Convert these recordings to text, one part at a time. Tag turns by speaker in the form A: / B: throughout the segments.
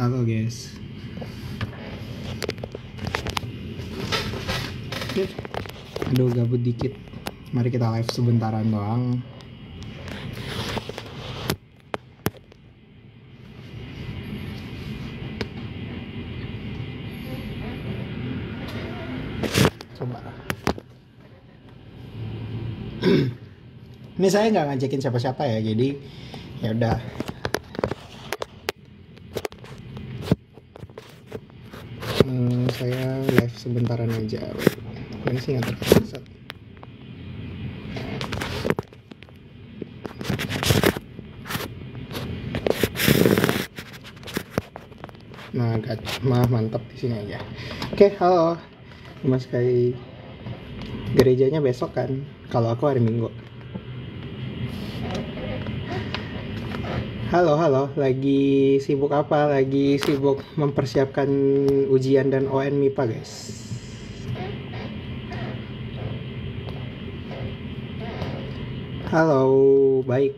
A: Halo guys. Aduh gabut dikit. Mari kita live sebentaran doang. Coba. Ini saya nggak ngajakin siapa-siapa ya, jadi ya udah. Saya live sebentaran aja. Ini sih nggak terasa. Nah, mantap di sini aja. Oke, halo. Mas kayak gerejanya besok kan? Kalau aku hari Minggu. Halo, lagi sibuk apa? Lagi sibuk mempersiapkan ujian dan ON MIPA, guys. Halo, baik.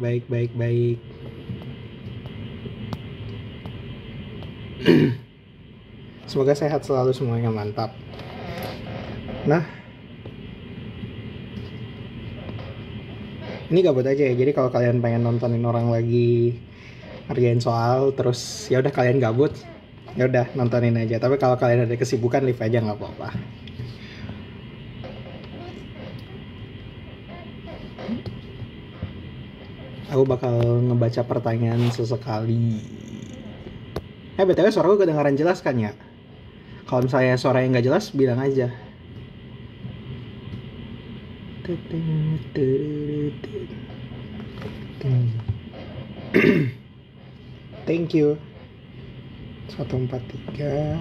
A: Semoga sehat selalu semuanya, mantap. Nah, ini gabut aja ya. Jadi kalau kalian pengen nontonin orang lagi ngerjain soal, terus ya udah kalian gabut, ya udah nontonin aja. Tapi kalau kalian ada kesibukan, leave aja nggak apa-apa. Aku bakal ngebaca pertanyaan sesekali. BTW suara gue kedengaran jelas kan ya? Kalau misalnya suara yang nggak jelas, bilang aja. Thank you. 143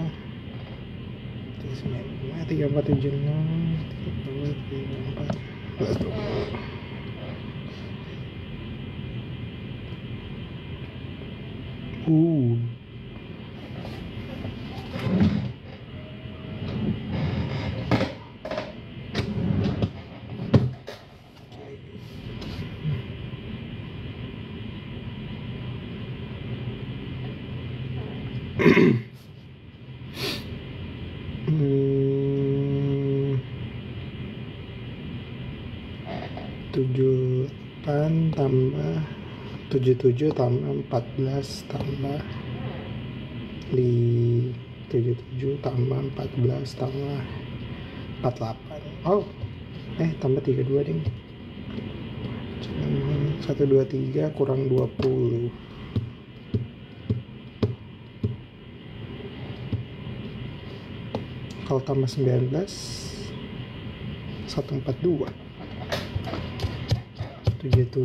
A: 3476 34. Tujuh 8 tambah 77 tambah 14 tambah 77 tambah 14 tambah 48. Oh, tambah 32 ding. 123 kurang 20. Kalau tambah 19 142 77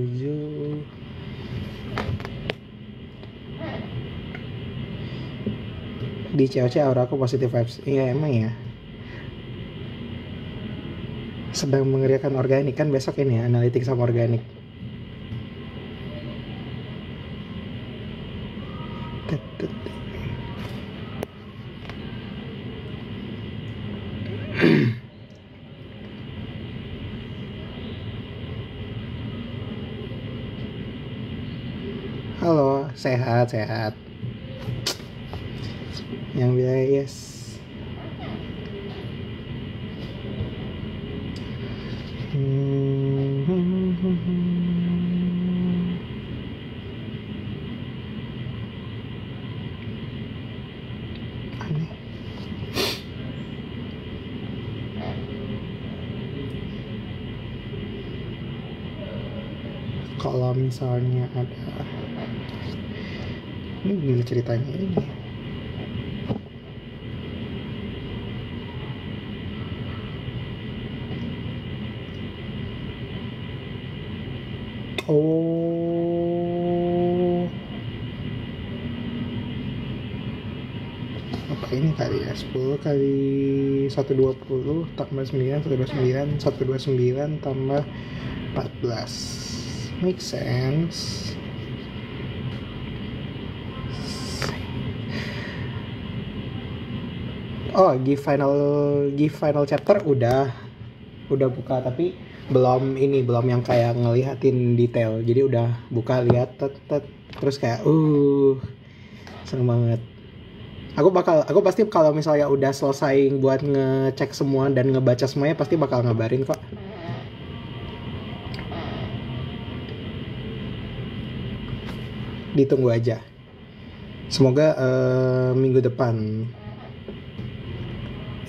A: di COC aura aku positif vibes. Iya emang ya, sedang mengerjakan organik kan besok ini ya, analitik sama organik. Halo, sehat. Yang biasa yes. Aneh. Kalau misalnya ada ini gimana ceritanya ini? Oh, apa ini kali ya? 10 kali 120 tambah 9 129 tambah 14. Make sense. Oh, give final chapter udah buka, tapi belum yang kayak ngelihatin detail. Jadi udah buka, lihat terus kayak seneng banget. Aku pasti kalau misalnya udah selesai buat ngecek semua dan ngebaca semuanya, pasti bakal ngabarin kok. Ditunggu aja. Semoga minggu depan.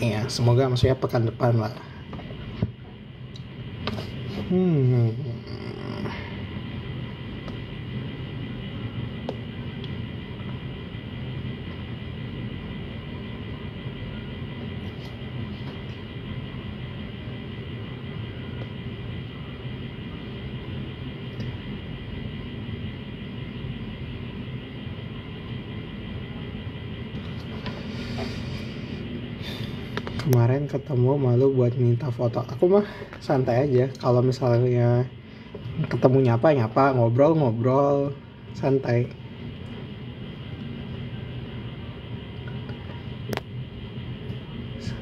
A: Iya, semoga maksudnya pekan depan lah. Kemarin ketemu malu buat minta foto. Aku mah santai aja. Kalau misalnya ketemu nyapa, ngobrol, santai.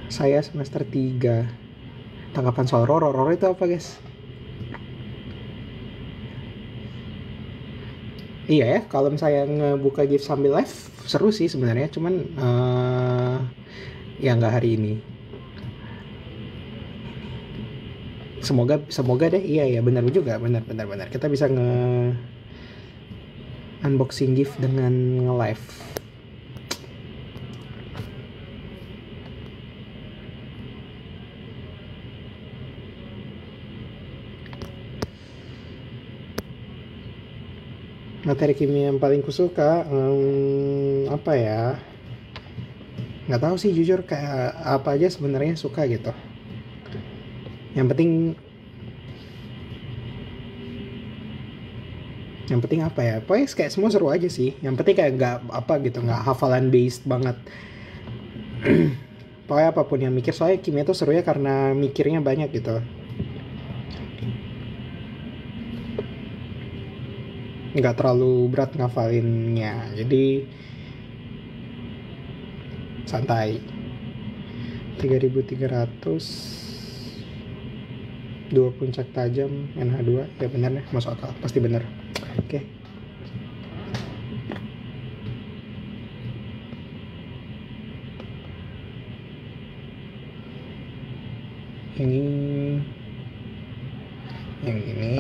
A: Saya semester 3. Tanggapan soal Roro itu apa, guys? Iya ya, kalau misalnya ngebuka gift sambil live seru sih sebenarnya, cuman ya nggak hari ini. Semoga deh. Iya benar juga, benar. Kita bisa unboxing gift dengan nge-live. Materi kimia yang paling kusuka apa ya? Nggak tahu sih, jujur kayak apa aja sebenarnya suka gitu. Yang penting apa ya? Pokoknya kayak semua seru aja sih. Yang penting kayak nggak apa gitu, nggak hafalan based banget. Pokoknya apapun yang mikir, soalnya kimia tuh serunya karena mikirnya banyak gitu. Nggak terlalu berat ngafalinnya, jadi santai. 3.300 2 puncak tajam NH2, ya bener deh, masuk akal, pasti bener. Oke. Yang ini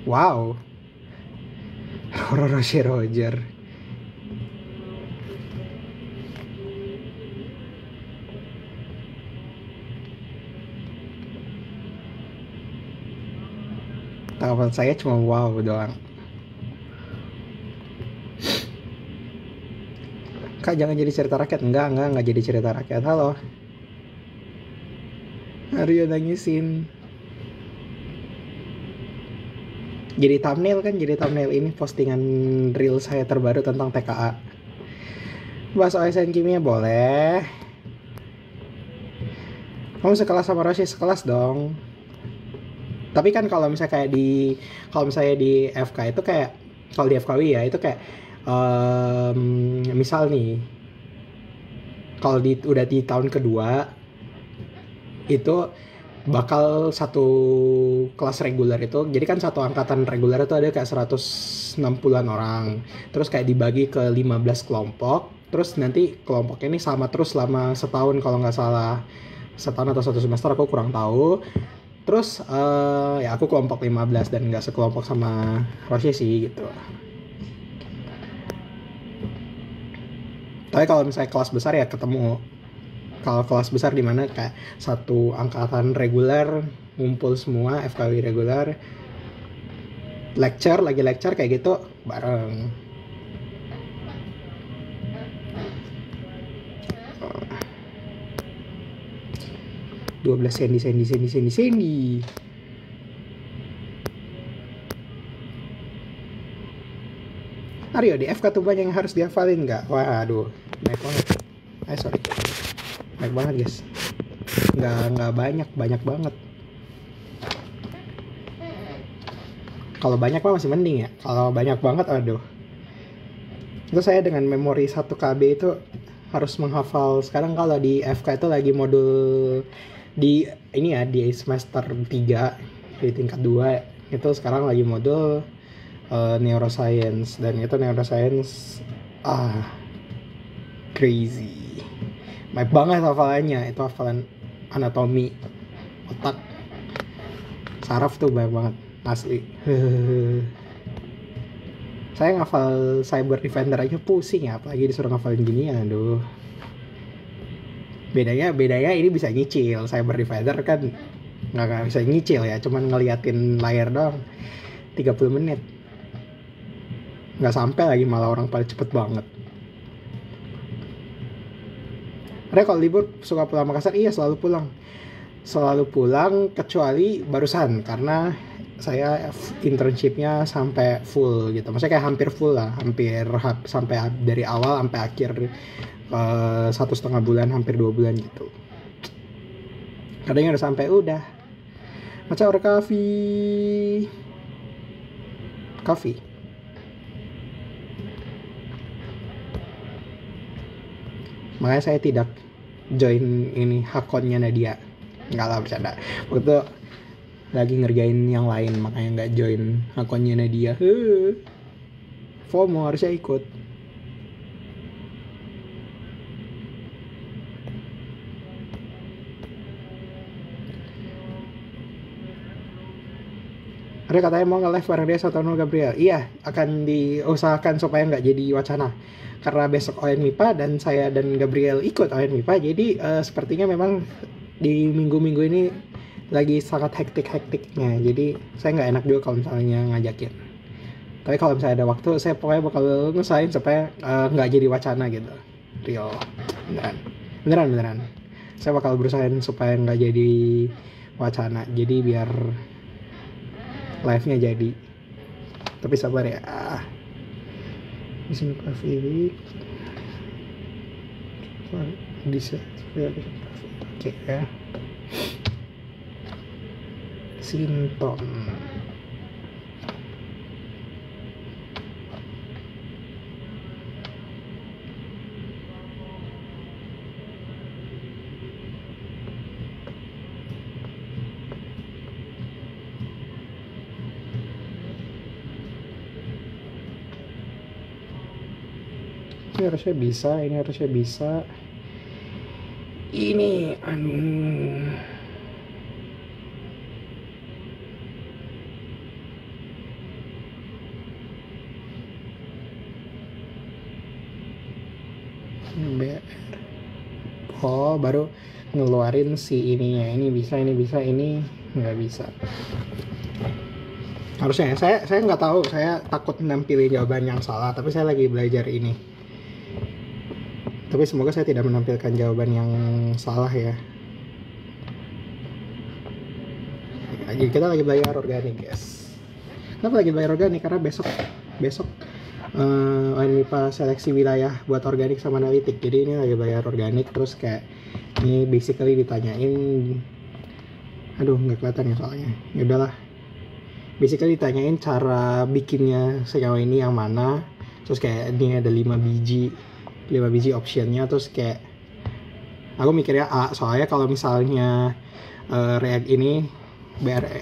A: wow, Roro Roger. Tanggapan saya cuma wow doang. Kak, jangan jadi cerita rakyat. Enggak jadi cerita rakyat. Halo. Aryo nangisin. Jadi thumbnail ini postingan reel saya terbaru tentang TKA. Bahas OSN kimia boleh. Kamu sekelas sama Roshi? Sekelas dong. Tapi kan kalau misalnya di FK itu kayak, kalau di FKW ya itu kayak misal nih, kalau udah di tahun kedua itu bakal satu kelas reguler itu, jadi kan satu angkatan reguler itu ada kayak 160-an orang, terus kayak dibagi ke 15 kelompok, terus nanti kelompok ini sama terus selama setahun kalau nggak salah, setahun atau satu semester, aku kurang tahu. Terus ya aku kelompok 15 dan nggak sekelompok sama Roshi sih gitu. Tapi kalau misalnya kelas besar ya ketemu. Kalau kelas besar di mana kayak satu angkatan reguler ngumpul semua, FKW reguler, lagi lecture kayak gitu bareng. Oh. 12 Sandy. Aryo, di FK tuh banyak yang harus dihafalin nggak? Waduh, naik banget. Sorry. Baik banget guys, nggak banyak banget. Kalau banyak mah masih mending ya, kalau banyak banget aduh. Itu saya dengan memori 1 KB itu harus menghafal. Sekarang kalau di FK itu lagi modul di ini ya, di semester 3 di tingkat 2 itu sekarang lagi modul neuroscience, dan itu neuroscience crazy. Baik banget hafalannya, itu hafalan anatomi otak, saraf tuh banyak banget asli. Saya ngafal Cyber Defender aja pusing ya, apalagi disuruh ngafalin ginian. Aduh. Bedanya ini bisa nyicil. Cyber Defender kan nggak bisa nyicil ya, cuman ngeliatin layar doang 30 menit. Nggak sampai lagi, malah orang paling cepet banget. Ada kalau libur suka pulang Makassar? Iya, selalu pulang kecuali barusan, karena saya internshipnya sampai full gitu, maksudnya kayak hampir full lah, sampai dari awal sampai akhir 1,5 bulan, hampir 2 bulan gitu. Kadang udah sampai udah macam orang coffee. Makanya saya tidak join ini akunnya Nadia, nggak lah, bercanda. Waktu lagi ngerjain yang lain, makanya nggak join akunnya Nadia. FOMO, harusnya ikut. Ada katanya mau nge-live bareng dia atau Gabriel. Iya, akan diusahakan supaya nggak jadi wacana, karena besok ON MIPA dan saya dan Gabriel ikut ON MIPA. Jadi sepertinya memang di minggu-minggu ini lagi sangat hektik-hektiknya, jadi saya nggak enak juga kalau misalnya ngajakin. Tapi kalau misalnya ada waktu, saya pokoknya bakal ngusahain supaya nggak jadi wacana gitu. Real, beneran. Saya bakal berusahain supaya nggak jadi wacana, jadi biar live-nya jadi. Tapi sabar ya. Di sini Pacific. Bisa. Oke ya. Sinton. Ini harusnya bisa. Ini BR. Oh, baru ngeluarin si ininya. Ini bisa, ini nggak bisa. Harusnya saya nggak tahu, saya takut nampilin jawaban yang salah, tapi saya lagi belajar ini. Tapi semoga saya tidak menampilkan jawaban yang salah ya. Jadi kita lagi belajar organik, guys. Kenapa lagi belajar organik? Karena besok MIPA seleksi wilayah buat organik sama analitik. Jadi ini lagi belajar organik, terus kayak ini basically ditanyain, aduh nggak kelihatan ya soalnya. Ya udahlah. Basically ditanyain cara bikinnya sejauh ini yang mana. Terus kayak ini ada 5 biji optionnya, terus kayak aku mikirnya A, soalnya kalau misalnya React ini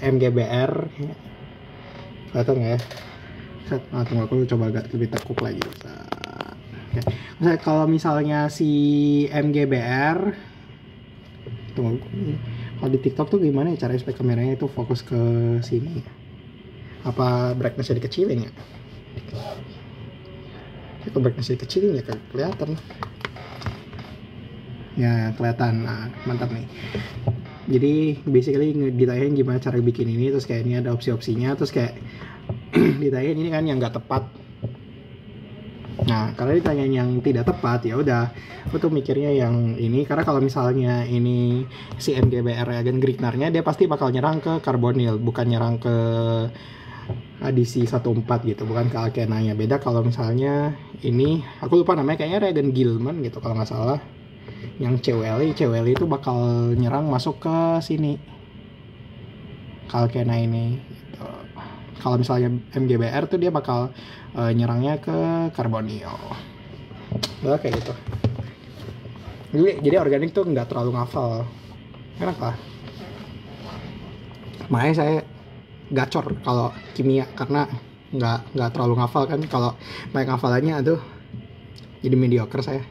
A: MGBR kelihatan nggak ya? Tunggu aku coba agak lebih tekuk lagi. Kalau misalnya si MGBR, tunggu, kalau di TikTok tuh gimana ya cara spek kameranya itu fokus ke sini? Apa brightness-nya dikecilin ya? Itu brightness dikecilin ya, kelihatan ya, kelihatan. Nah, mantap nih. Jadi basically ditanyain gimana cara bikin ini, terus kayak ini ada opsi-opsinya, terus kayak ditanyain ini kan yang nggak tepat. Nah, karena ditanyain yang tidak tepat, ya udah aku tuh mikirnya yang ini, karena kalau misalnya ini si MGBR Reagen Grignard-nya, dia pasti bakal nyerang ke karbonil, bukan nyerang ke adisi 14 gitu, bukan ke alkenanya. Beda kalau misalnya ini, aku lupa namanya, kayaknya Reagen Gilman gitu kalau nggak salah. Yang CWLI itu bakal nyerang masuk ke sini, ke alkena ini gitu. Kalau misalnya MGBR tuh dia bakal nyerangnya ke karbonil. Bah, kayak gitu. Jadi organik tuh nggak terlalu ngafal. Kenapa? Makanya saya gacor kalau kimia, karena nggak terlalu ngafal kan. Kalau banyak ngafalannya aduh jadi mediocre saya.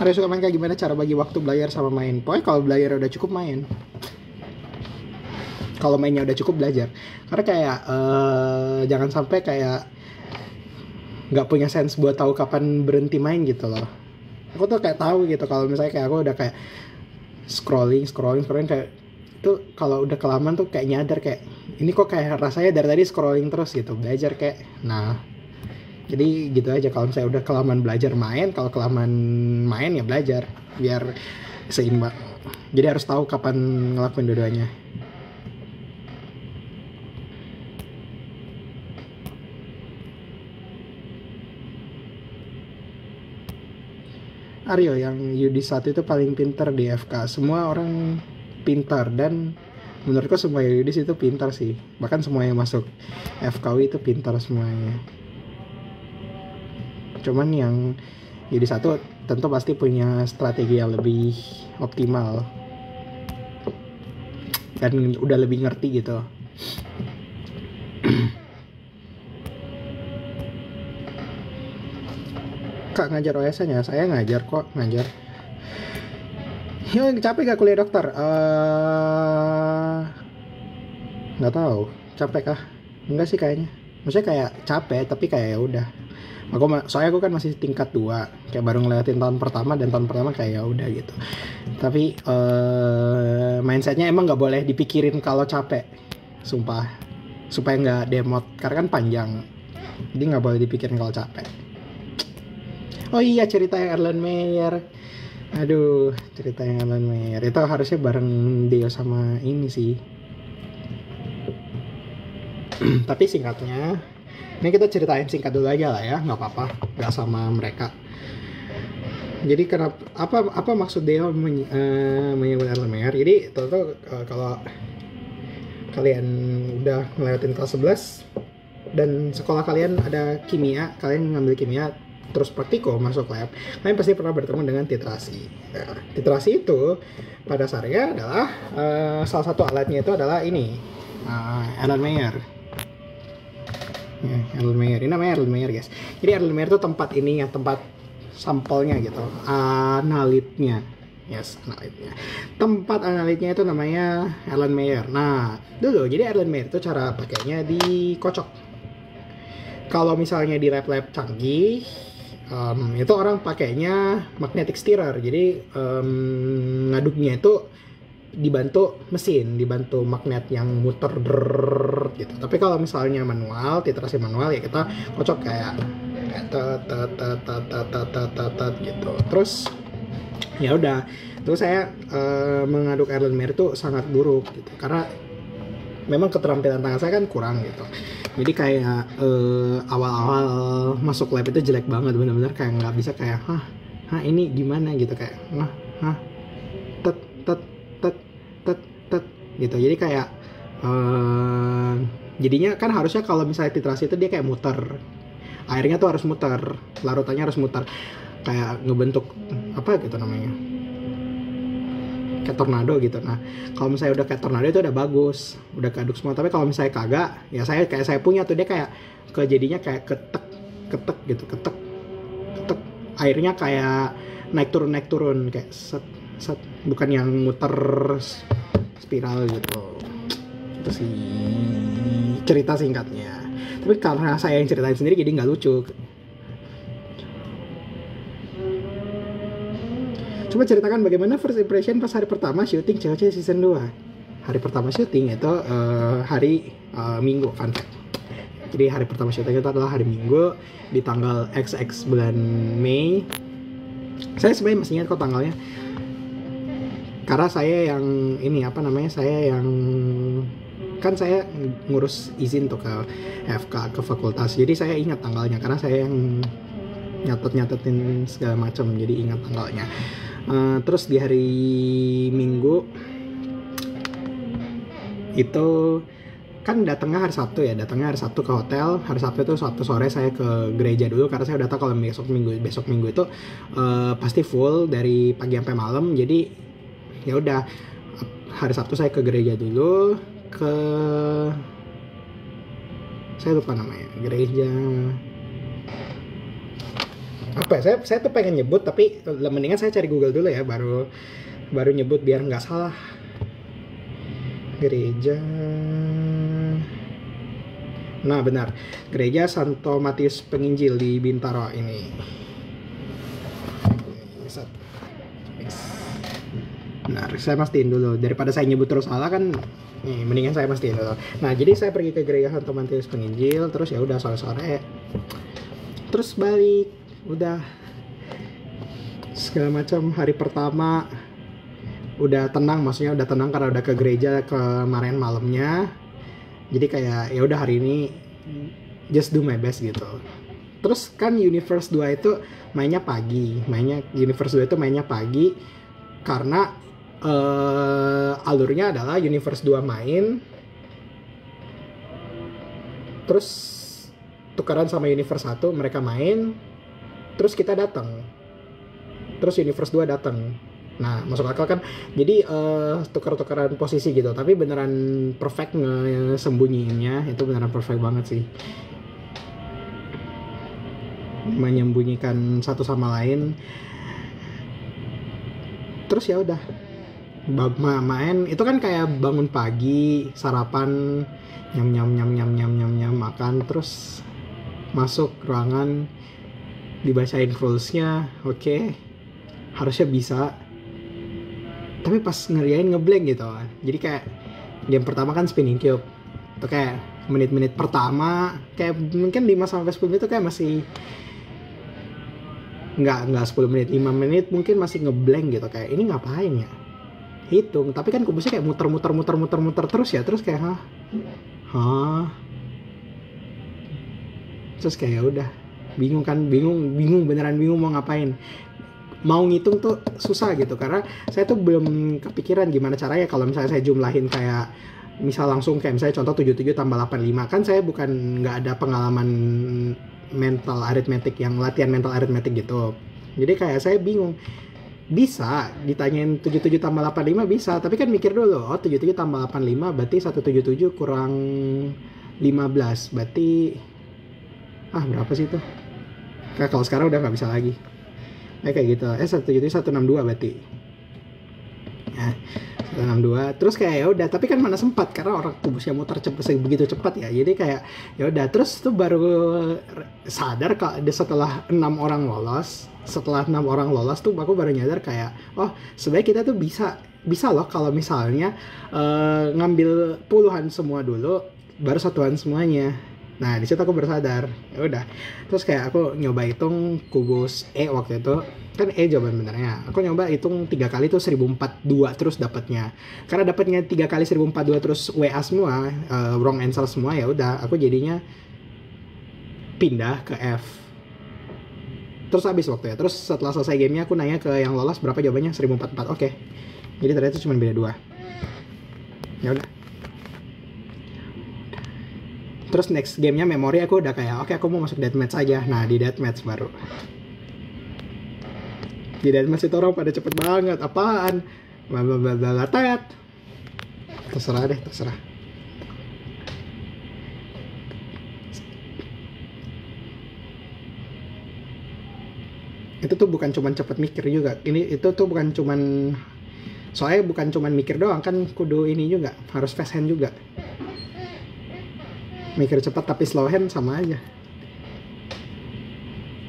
A: Harus suka main kayak gimana cara bagi waktu belajar sama main. Pokoknya kalau belajar udah cukup main. Kalau mainnya udah cukup belajar. Karena kayak jangan sampai kayak nggak punya sense buat tahu kapan berhenti main gitu loh. Aku tuh kayak tahu gitu kalau misalnya kayak aku udah kayak scrolling kayak itu kalau udah kelamaan tuh kayak nyadar kayak ini kok kayak rasanya dari tadi scrolling terus gitu, belajar kayak. Nah, jadi gitu aja kalau misalnya udah kelamaan belajar main, kalau kelamaan main ya belajar biar seimbang. Jadi harus tahu kapan ngelakuin dua-duanya. Aryo, yang Yudi 1 itu paling pintar di FK. Semua orang pintar dan menurutku semua Yudi itu pintar sih. Bahkan semua yang masuk FKW itu pintar semuanya. Cuman yang Yudi 1 tentu pasti punya strategi yang lebih optimal dan udah lebih ngerti gitu. Kak ngajar OS-nya? Saya ngajar kok, ngajar. Yo, capek gak kuliah dokter? Nggak tahu, capek kah? Enggak sih kayaknya. Maksudnya kayak capek, tapi kayak ya udah. Soalnya aku kan masih tingkat 2, kayak baru ngelewatin tahun pertama, dan tahun pertama kayak ya udah gitu. Tapi mindsetnya emang nggak boleh dipikirin kalau capek, sumpah, supaya nggak demot, karena kan panjang. Jadi nggak boleh dipikirin kalau capek. Oh iya, cerita yang Erlen Meyer. Aduh, cerita yang Erlen Meyer itu harusnya bareng Deo sama ini sih. Tapi singkatnya, ini kita ceritain singkat dulu aja lah ya, nggak apa-apa, nggak sama mereka. Jadi kenapa apa maksud Deo menyebut Erlen Meyer? Jadi tentu kalau kalian udah ngelewatin kelas 11 dan sekolah kalian ada kimia, kalian ngambil kimia terus praktiko masuk lab, kalian pasti pernah bertemu dengan titrasi. Nah, titrasi itu pada dasarnya adalah salah satu alatnya itu adalah ini, Erlen Meyer. Erlen Meyer, ini namanya Erlen Meyer guys. Jadi Erlen Meyer itu tempat ini ya, tempat sampelnya gitu, analitnya. Yes, analitnya. Tempat analitnya itu namanya Erlen Meyer. Nah, dulu jadi Erlen Meyer itu cara pakainya dikocok. Kalau misalnya di lab-lab canggih, itu orang pakainya magnetic stirrer. Jadi ngaduknya itu dibantu mesin, dibantu magnet yang muter gitu. Tapi kalau misalnya manual, titrasi manual ya kita kocok kayak gitu. Terus ya udah, terus saya mengaduk Erlen Meyer itu sangat buruk gitu, karena memang keterampilan tangan saya kan kurang gitu. Jadi kayak awal-awal masuk lab itu jelek banget, bener-bener kayak nggak bisa kayak ini gimana gitu, kayak tet gitu. Jadi kayak jadinya kan harusnya kalau misalnya titrasi itu dia kayak muter, airnya tuh harus muter, larutannya harus muter, kayak ngebentuk apa gitu namanya, kayak tornado gitu. Nah, kalau misalnya udah kayak tornado itu udah bagus, udah keaduk semua. Tapi kalau misalnya kagak, ya saya punya tuh dia kayak jadinya kayak ketek gitu, ketek. Airnya kayak naik turun kayak set, bukan yang muter spiral gitu. Itu sih cerita singkatnya. Tapi karena saya yang ceritain sendiri jadi nggak lucu. Coba ceritakan bagaimana first impression pas hari pertama syuting COC season 2. Hari pertama syuting itu hari Minggu, fun fact. Jadi hari pertama syuting itu adalah hari Minggu di tanggal XX bulan Mei. Saya sebenarnya masih ingat kok tanggalnya, karena saya yang ini saya yang kan saya ngurus izin tuh ke FK, ke fakultas. Jadi saya ingat tanggalnya karena saya yang nyatetin segala macam, jadi ingat tanggalnya. Terus di hari Minggu itu kan datangnya hari Sabtu ke hotel. Hari Sabtu itu Sabtu sore saya ke gereja dulu, karena saya udah tahu kalau besok minggu itu pasti full dari pagi sampai malam. Jadi ya udah, hari Sabtu saya ke gereja dulu, saya lupa namanya gereja apa ya, saya tuh pengen nyebut tapi mendingan saya cari Google dulu ya, baru nyebut biar nggak salah. Gereja, nah benar, gereja Santo Matius Penginjil di Bintaro ini. Benar, saya pastiin dulu daripada saya nyebut terus salah kan. Nih, mendingan saya pastiin dulu. Nah, jadi saya pergi ke gereja Santo Matius Penginjil, terus ya udah sore-sore terus balik, udah segala macam. Hari pertama udah tenang, maksudnya udah tenang karena udah ke gereja kemarin malamnya. Jadi kayak ya udah hari ini just do my best gitu. Terus kan Universe 2 itu mainnya pagi. Universe 2 itu mainnya pagi karena alurnya adalah Universe 2 main, terus tukeran sama Universe 1, mereka main, terus kita datang, terus Universe 2 datang. Nah, masuk akal kan? Jadi tukar-tukaran posisi gitu, tapi beneran perfect ngesembunyiinnya, itu beneran perfect banget sih, menyembunyikan satu sama lain. Terus ya udah main, itu kan kayak bangun pagi, sarapan, nyam makan, terus masuk ruangan, dibacain rulesnya, oke, harusnya bisa, tapi pas ngeriain ngeblank gitu. Jadi kayak game pertama kan spinning cube, itu kayak menit-menit pertama kayak mungkin 5-10 menit itu kayak masih nggak 10 menit, 5 menit mungkin masih ngeblank gitu, kayak ini ngapain ya, hitung, tapi kan kubusnya kayak muter terus ya, terus kayak terus kayak udah bingung beneran bingung mau ngapain. Mau ngitung tuh susah gitu, karena saya tuh belum kepikiran gimana caranya kalau misalnya saya jumlahin kayak misal langsung kayak misalnya contoh 77 tambah 85, kan saya bukan nggak ada pengalaman mental arithmetic yang latihan mental arithmetic gitu. Jadi kayak saya bingung, bisa ditanyain 77 tambah 85 bisa, tapi kan mikir dulu, 77 tambah 85 berarti 177 kurang 15 berarti berapa sih itu? Kayak kalau sekarang udah nggak bisa lagi. Kayak gitu. 177 162 berarti. Ya, 162. Terus kayak ya udah, tapi kan mana sempat karena orang kubusnya muter begitu cepat ya. Jadi kayak ya udah, terus tuh baru sadar kalau setelah 6 orang lolos. Setelah 6 orang lolos tuh aku baru nyadar kayak, oh, sebenarnya kita tuh bisa loh kalau misalnya ngambil puluhan semua dulu baru satuan semuanya. Nah, di situ aku bersadar. Ya udah. Terus kayak aku nyoba hitung kubus E waktu itu. Kan E jawaban benernya. Aku nyoba hitung 3 kali tuh 1042 terus dapatnya. Karena dapatnya 3 kali 1042 terus WA semua, wrong answer semua, ya udah, aku jadinya pindah ke F. Terus habis waktu ya. Terus setelah selesai gamenya aku nanya ke yang lolos berapa jawabannya, 1044. Oke. Jadi ternyata cuma beda 2. Ya udah. Terus next gamenya memori aku udah kayak oke, aku mau masuk deathmatch aja. Nah, di deathmatch baru. Di deathmatch itu orang pada cepet banget. Apaan? Blablabla. Terserah deh, terserah. Itu tuh bukan cuman cepet mikir juga. Itu tuh bukan cuman, soalnya bukan cuman mikir doang kan, kudu ini juga, harus fast hand juga. Mikir cepat tapi slow hand sama aja.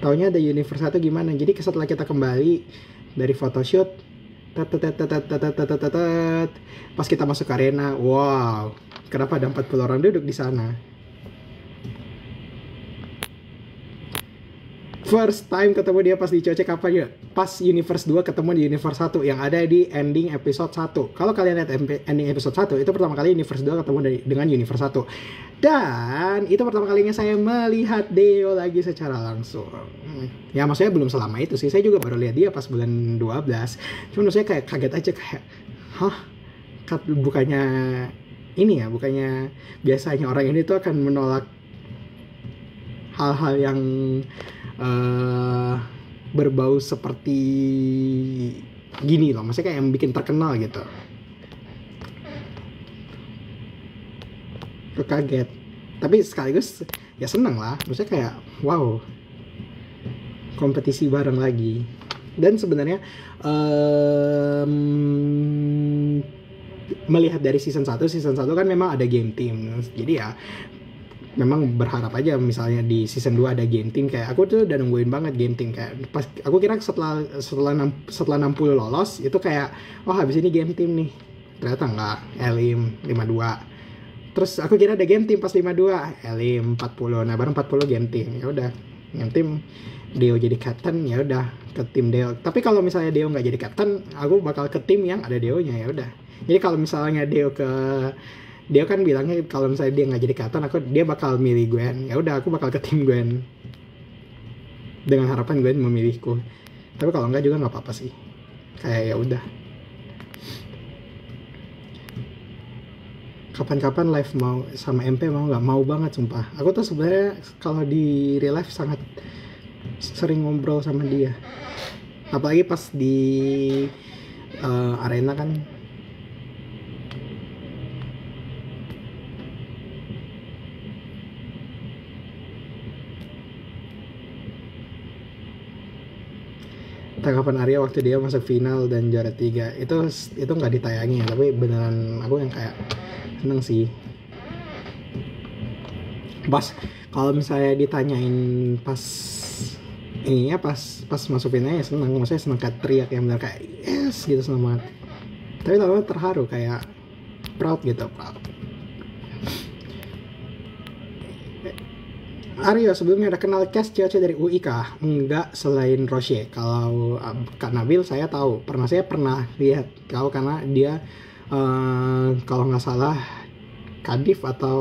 A: Taunya ada Universe 1 gimana. Jadi setelah kita kembali dari photoshoot, pas kita masuk ke arena, wow, kenapa ada 40 orang duduk di sana? First time ketemu dia pas di COC kapan ya? Pas Universe 2 ketemu di Universe 1 yang ada di ending episode 1. Kalau kalian lihat ending episode 1, itu pertama kali Universe 2 ketemu dengan Universe 1. Dan itu pertama kalinya saya melihat Deo lagi secara langsung. Ya maksudnya belum selama itu sih. Saya juga baru lihat dia pas bulan 12. Cuma saya kayak kaget aja kayak, hah? Bukannya ini ya, bukannya biasanya orang ini tuh akan menolak hal-hal yang berbau seperti gini loh, maksudnya kayak yang bikin terkenal gitu. Kaget, tapi sekaligus ya seneng lah, maksudnya kayak wow, kompetisi bareng lagi. Dan sebenarnya melihat dari season 1 kan memang ada game team, jadi ya memang berharap aja misalnya di season 2 ada game team. Kayak aku tuh udah nungguin banget game team, kayak pas aku kira setelah 60 lolos itu kayak oh habis ini game team nih, ternyata enggak. Elim 52, terus aku kira ada game team pas 52, Elim 40, nah baru 40 game team. Ya udah game team Deo jadi captain, ya udah ke tim Deo. Tapi kalau misalnya Deo nggak jadi captain, aku bakal ke tim yang ada Deo-nya. Ya udah, jadi kalau misalnya Dia kan bilangnya kalau misalnya dia nggak jadi captain, dia bakal milih Gwen. Ya udah, aku bakal ke tim Gwen dengan harapan Gwen memilihku. Tapi kalau nggak juga nggak apa-apa sih. Kayak ya udah. Kapan-kapan live mau sama MP mau nggak? Mau banget sumpah. Aku tuh sebenarnya kalau di real life sangat sering ngobrol sama dia. Apalagi pas di arena kan. Tanggapan Arya waktu dia masuk final dan juara 3 itu nggak ditayangin, tapi beneran aku yang kayak seneng sih. Pas kalau misalnya ditanyain pas ininya pas masuk final ya seneng, maksudnya seneng kayak teriak yang bener kayak yes gitu, seneng banget. Tapi lama terharu, kayak proud gitu, proud. Aryo, sebelumnya ada kenal cast COC dari UI kah? Enggak, selain Roche. Kalau Kak Nabil saya tahu, saya pernah lihat kau karena dia kalau nggak salah Kadif atau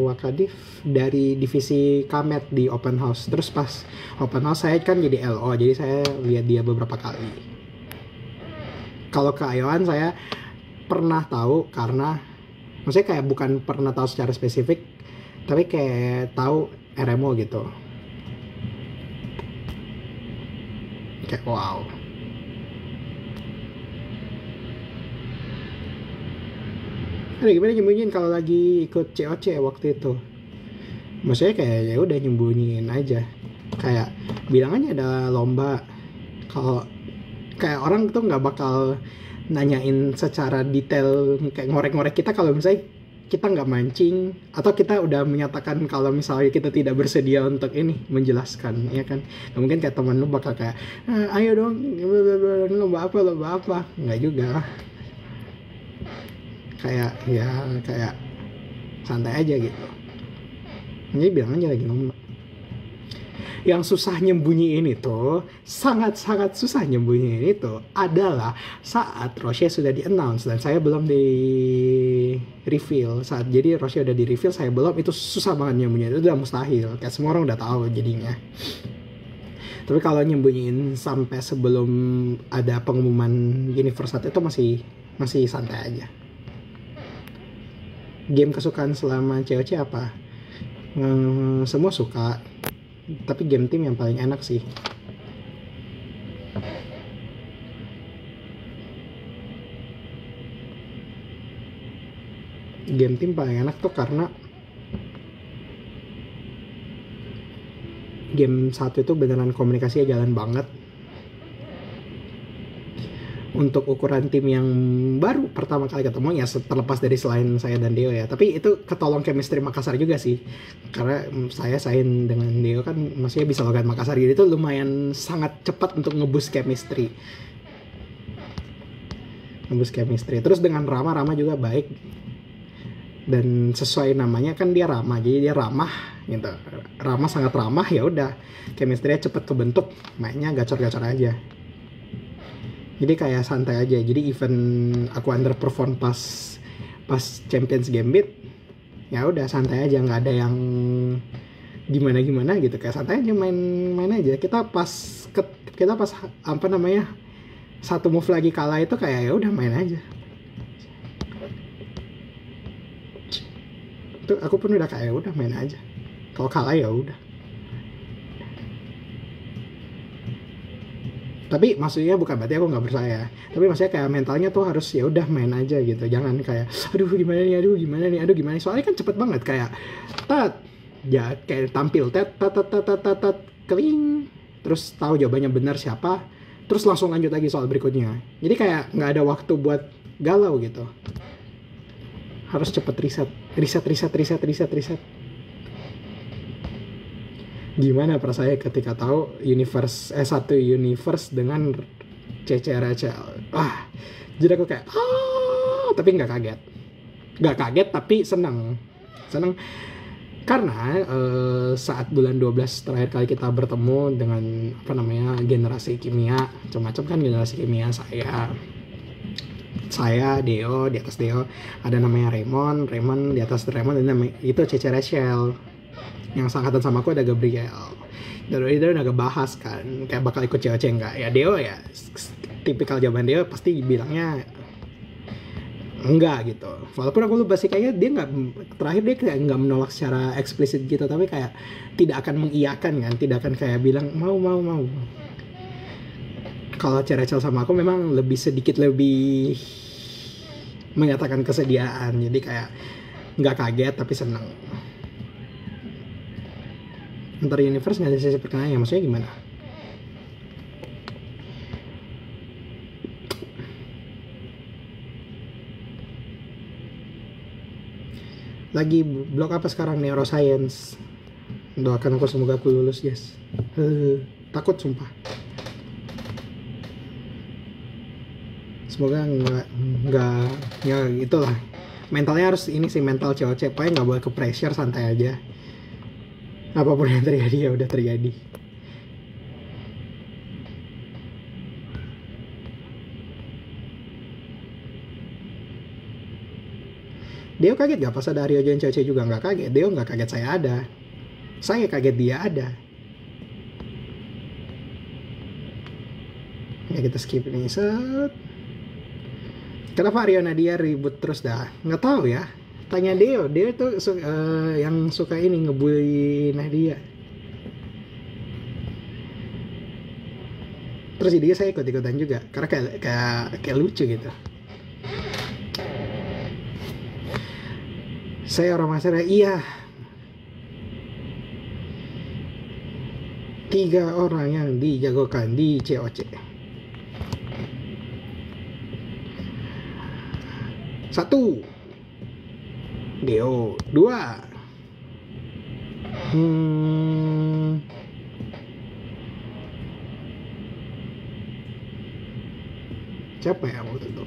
A: Wakadif dari divisi Kamet di open house. Terus pas open house saya kan jadi LO, jadi saya lihat dia beberapa kali. Kalau ke Ayoan saya pernah tahu karena maksudnya kayak bukan pernah tahu secara spesifik, tapi kayak tahu RMO gitu. Kayak wow. Aduh, gimana nyembunyiin kalau lagi ikut COC waktu itu? Maksudnya kayak ya udah nyembunyiin aja. Kayak bilang aja ada lomba. Kalau kayak orang tuh nggak bakal nanyain secara detail, kayak ngorek-ngorek kita kalau misalnya kita nggak mancing atau kita udah menyatakan kalau misalnya kita tidak bersedia untuk ini menjelaskan, ya kan? Nah, mungkin kayak temen lu bakal kayak ayo dong lomba apa, nggak juga. Kayak ya kayak santai aja gitu, jadi bilang aja lagi lomba. Yang susah nyembunyiin itu, sangat-sangat susah nyembunyiin itu adalah saat Roche sudah di-announce dan saya belum di reveal. Jadi Roche udah di reveal, saya belum, itu susah banget nyembunyiin. Itu udah mustahil, kayak semua orang udah tahu jadinya. Tapi kalau nyembunyiin sampai sebelum ada pengumuman Universe 1 itu masih santai aja. Game kesukaan selama COC apa? Semua suka, tapi game team yang paling enak sih. Game team paling enak tuh karena game 1 itu beneran komunikasinya jalan banget. Untuk ukuran tim yang baru pertama kali ketemu ya, terlepas dari selain saya dan Deo ya, tapi itu ketolong chemistry Makassar juga sih, karena saya sain dengan Deo kan maksudnya bisa logat Makassar, jadi itu lumayan sangat cepat untuk ngeboost chemistry. Terus dengan Rama juga baik, dan sesuai namanya kan dia ramah, jadi dia ramah gitu, ramah, sangat ramah, ya udah chemistry-nya cepet kebentuk, mainnya gacor-gacor aja. Jadi kayak santai aja. Jadi even aku underperform pas Champions Gambit, ya udah santai aja, nggak ada yang gimana gitu, kayak santai aja, main aja. Kita pas apa namanya, satu move lagi kalah itu kayak ya udah main aja. Itu aku pun udah kayak udah main aja. Kalau kalah ya udah. Tapi maksudnya bukan berarti aku nggak percaya, tapi maksudnya kayak mentalnya tuh harus ya udah main aja gitu, jangan kayak aduh gimana nih, soalnya kan cepet banget kayak ya kayak tampil tat keling, terus tahu jawabannya benar siapa, terus langsung lanjut lagi soal berikutnya. Jadi kayak nggak ada waktu buat galau gitu, harus cepet riset. Gimana perasaan ketika tahu satu universe dengan CCRCL. Jadi aku kayak tapi nggak kaget tapi seneng karena saat bulan 12 terakhir kali kita bertemu dengan apa namanya generasi kimia, macam-macam kan generasi kimia, saya Deo, di atas Deo ada namanya Raymond, di atas Raymond itu CCRCL. Yang sangkatan sama aku ada Gabriel. Dari dia udah ngebahas kan kayak bakal ikut COC enggak. Ya Deo ya tipikal jawaban Deo pasti bilangnya enggak gitu. Walaupun aku lupa sih, kayaknya dia nggak, terakhir dia kayak nggak menolak secara eksplisit gitu, tapi kayak tidak akan mengiyakan kan, tidak akan kayak bilang mau. Kalau CRCL sama aku memang sedikit lebih menyatakan kesediaan, jadi kayak nggak kaget tapi seneng. Ntar universe nggak ada sesi perkenalannya, maksudnya gimana? Lagi blog apa sekarang? Neuroscience. Doakan aku semoga aku lulus, yes. Takut sumpah. Semoga nggak ya itulah. Mentalnya harus ini sih, mental COC, pokoknya nggak boleh ke pressure, santai aja. Apapun yang terjadi ya udah terjadi. Deo kaget gak pas ada Aryo join COC juga? Nggak kaget. Deo nggak kaget saya ada. Saya kaget dia ada. Ya kita skip ini, set. Kenapa Aryo Nadia ribut terus dah? Nggak tahu ya. Tanya Deo tuh yang suka ini ngebully Nadia. Terus dia saya ikut-ikutan juga karena kayak lucu gitu. Saya orang masyarakat, iya. 3 orang yang dijagokan di COC. 1 Deo, 2 siapa ya waktu itu?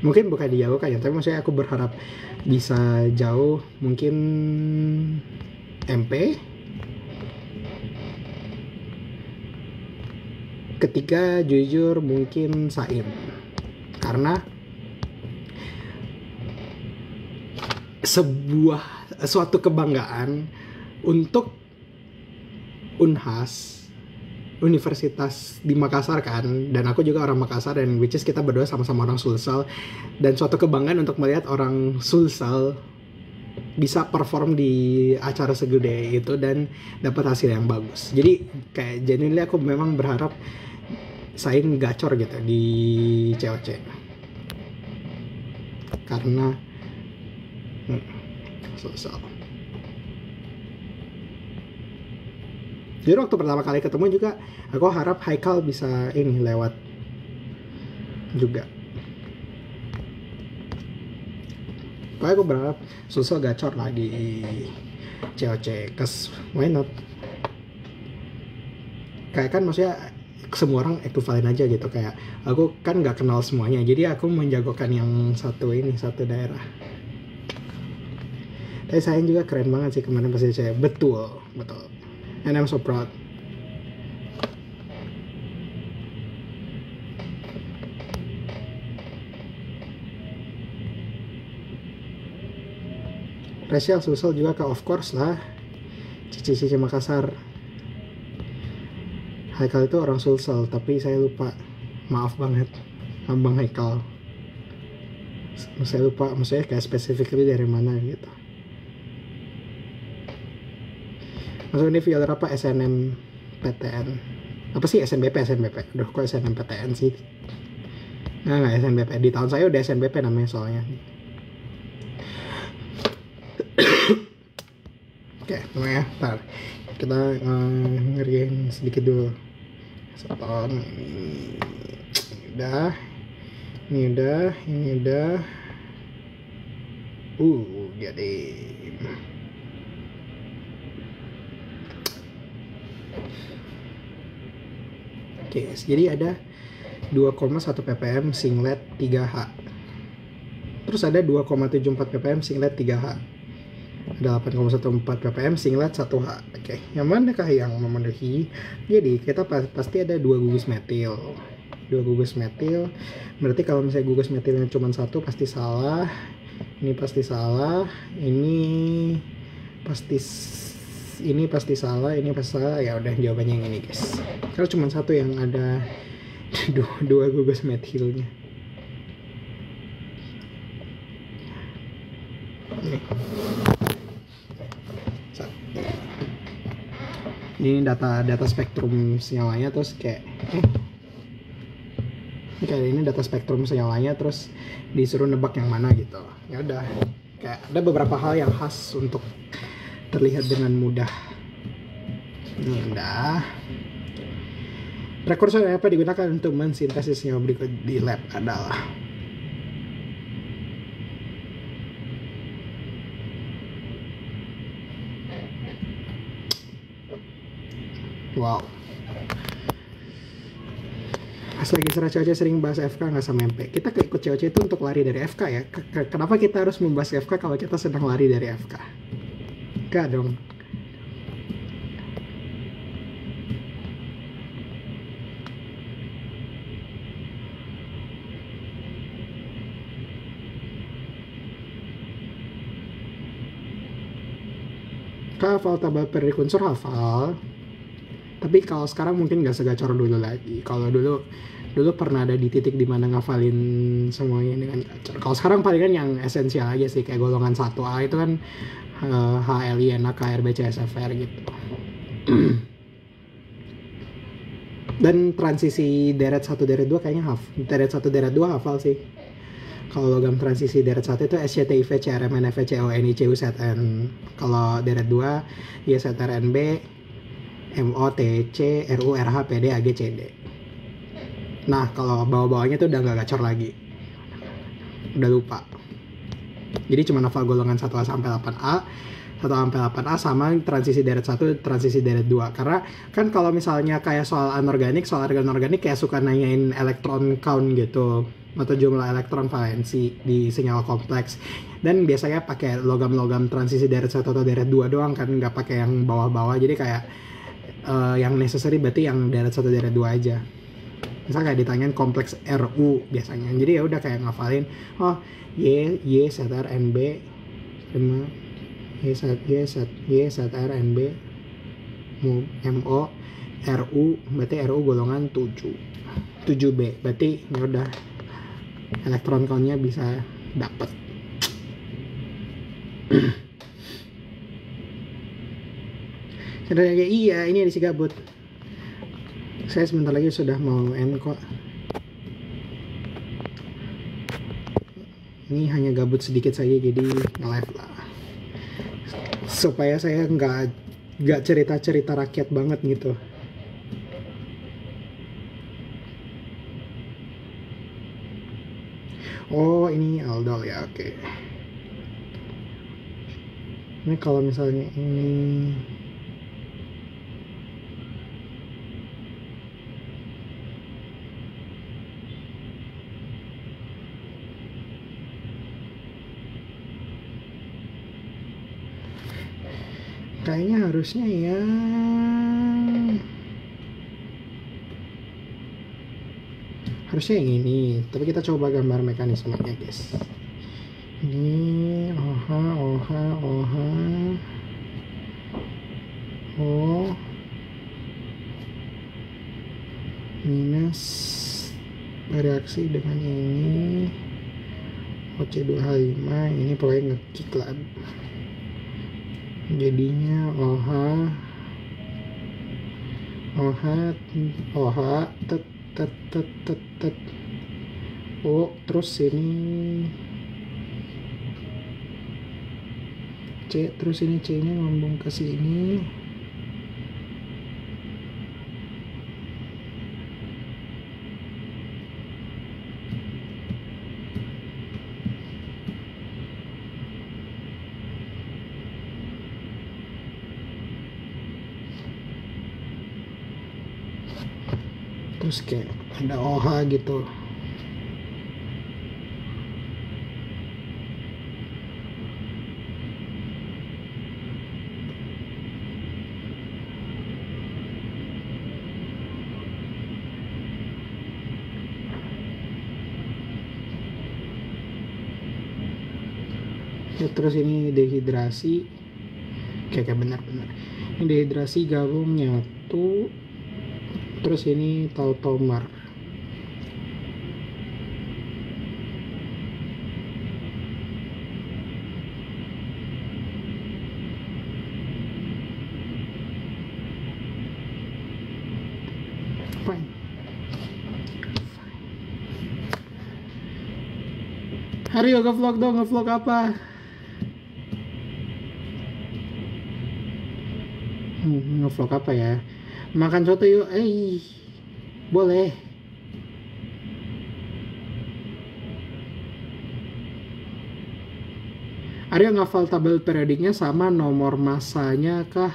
A: Mungkin bukan dijauhkan ya, tapi maksudnya aku berharap bisa jauh, mungkin MP. Ketiga jujur mungkin Saim, karena suatu kebanggaan untuk Unhas, universitas di Makassar kan, dan aku juga orang Makassar, dan which is kita berdua sama-sama orang Sulsel, dan suatu kebanggaan untuk melihat orang Sulsel bisa perform di acara segede itu dan dapat hasil yang bagus. Jadi kayak genuinely aku memang berharap Sain gacor gitu di COC, karena Sulsel. Jadi waktu pertama kali ketemu juga aku harap Haikal bisa ini lewat juga. Pokoknya aku berharap Sulsel gacor lah di COC, cause why not? Kayak kan maksudnya semua orang equivalent aja gitu, kayak aku kan nggak kenal semuanya, jadi aku menjagokan yang satu daerah. Tapi sayang juga keren banget sih kemarin pas saya, betul, and I'm so proud. Rachel Susel juga ke of course lah, Cici Makassar. Haikal itu orang Sulsel, tapi saya lupa. Maaf banget, Bang Haikal. Saya lupa, maksudnya kayak specifically dari mana gitu. Maksudnya ini violer apa? SNMPTN. Apa sih SNBP? Aduh, kok SNMPTN sih? Nggak SNBP. Di tahun saya udah SNBP namanya soalnya. Oke, namanya. Ntar kita ngeriin sedikit dulu. Seton. Ini udah. Jadi. Oke, jadi ada 2,1 ppm singlet 3H. Terus ada 2,74 ppm singlet 3H. Ada 8,14 ppm singlet 1H. Oke, yang manakah yang memenuhi? Jadi kita pasti ada 2 gugus metil. Berarti kalau misalnya gugus metilnya cuma 1 pasti salah. Ini pasti salah. Ini pasti salah. Ya udah, jawabannya yang ini, guys. Kalau cuma 1 yang ada 2 gugus metilnya. Ini data spektrum senyalanya, terus kayak ini data spektrum senyalanya, terus disuruh nebak yang mana gitu. Ya udah, kayak ada beberapa hal yang khas untuk terlihat dengan mudah. Ini udah. Prekursor apa digunakan untuk mensintesis senyawa berikut di lab adalah wow. Pas lagi cewek-cewek sering bahas FK nggak sama MP. Kita keikut cewek-cewek itu untuk lari dari FK ya. Kenapa kita harus membahas FK kalau kita sedang lari dari FK? Enggak dong. Hafal tabel periode unsur, hafal. Tapi kalau sekarang mungkin nggak segacor dulu lagi. Kalau dulu pernah ada di titik dimana ngafalin semuanya dengan gacor. Kalau sekarang palingan yang esensial aja sih, kayak golongan 1A itu kan HLI, NA, KRB, CSFR gitu. Dan transisi deret 1 deret 2 kayaknya deret 1 deret 2 hafal sih. Kalau logam transisi deret 1 itu SCTIV, CRM, NF, CON, ICU, ZN. Kalau deret 2 YZRNB, MO, TC, RU, RH, PD, AG, CD. Nah, kalau bawah-bawahnya tuh udah nggak gacor lagi. Udah lupa. Jadi cuma hafal golongan 1A sampai 8A, 1 sampai 8A sama transisi deret 1, transisi deret 2. Karena kan kalau misalnya kayak soal anorganik kayak suka nanyain elektron count gitu, atau jumlah elektron valensi di senyawa kompleks. Dan biasanya pakai logam-logam transisi deret 1 atau deret 2 doang kan, nggak pakai yang bawah-bawah. Jadi kayak yang necessary berarti yang deret 1 deret 2 aja. Misal kayak ditanyain kompleks RU biasanya. Jadi ya udah kayak ngafalin, oh Y ZR NB Y ZR NB MO RU, berarti RU golongan 7B, berarti ya udah elektron count-nya bisa dapet. Sebenarnya iya, ini ada si gabut. Saya sebentar lagi sudah mau end kok. Ini hanya gabut sedikit saja, jadi nge-live lah. Supaya saya nggak cerita-cerita rakyat banget gitu. Oh, ini aldol ya, oke. Ini kalau misalnya ini, Kayaknya harusnya yang ini, tapi kita coba gambar mekanismenya guys. Ini oha O minus reaksi dengan ini OC2H5, ini pokoknya ngekick lah, jadinya OH tet O, terus ini C, terus ini C nya ngambung ke sini, terus kayak ada OH gitu. Ya, terus ini dehidrasi, kayak benar-benar ini dehidrasi gabung nyatu, terus ini tautomer. Fine. Hari yoga vlog dong, ngevlog apa? Ngevlog apa ya? Makan soto yuk, boleh. Aryo ngafal tabel periodiknya sama nomor masanya kah?